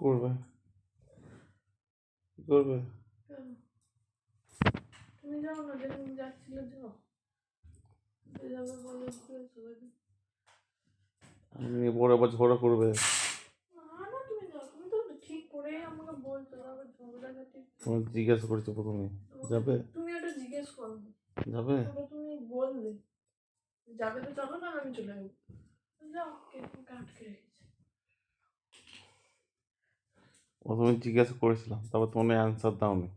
করবে? কি করবে? তুমি যাও না, যেদিন যাচ্ছিলে যাও, যাবে বলে আমি বড় আবার ঝগড়া করবে। না তুমি যাও, তুমি তো ঠিক করে আমাকে বলছো, আবার ঝগড়াঝাটি। তোমার জিজ্ঞাসা করেছো প্রথমে, যাবে? তুমি ওটা জিজ্ঞেস করো, যাবে? ওটা তুমি বললে যাবে তো চলো না, আমি চলে যাবো। যাও, কে তোমাকে আটকে রেখেছে? প্রথমে জিজ্ঞাসা করেছিলাম, তারপর তোমার অ্যান্সার দাওনি।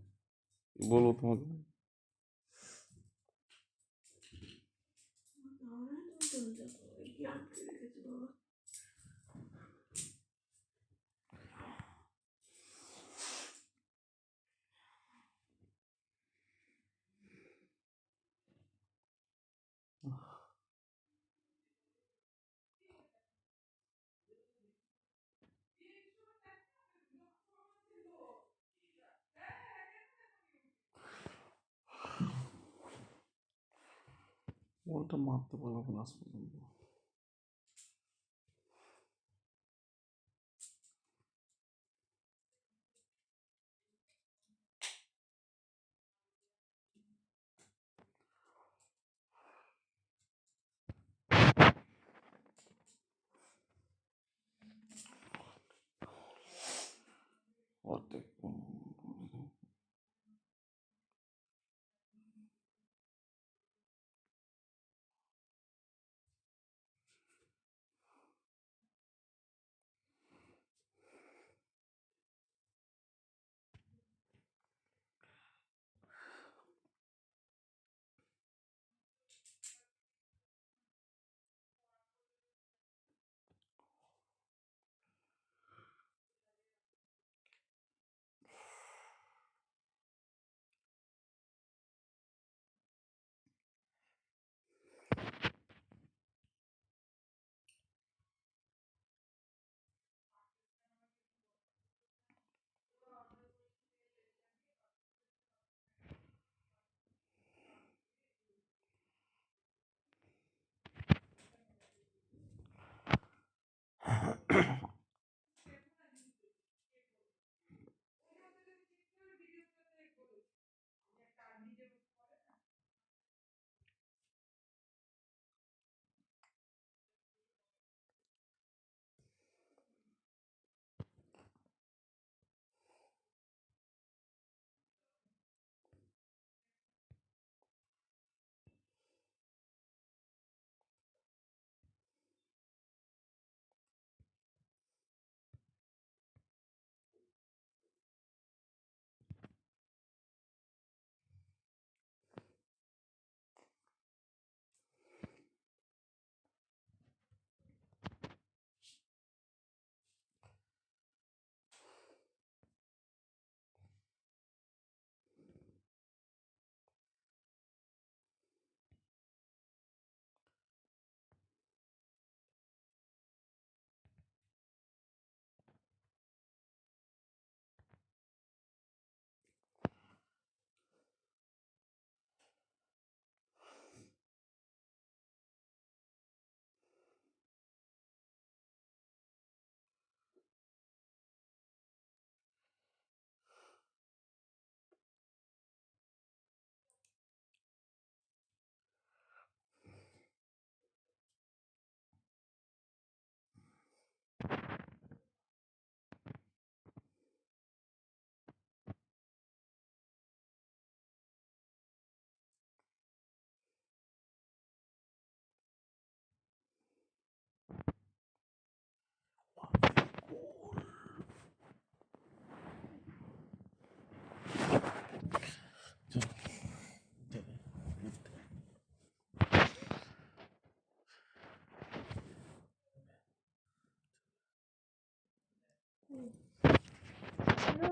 বলবো তোমাকে? তুমি চলে যাবো, কি আটকে রেখেছে বাবা? বলটা মারতে পারবো না আজ পর্যন্ত। অর্ধেক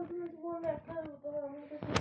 তুমি বললে একটা আমার কাছে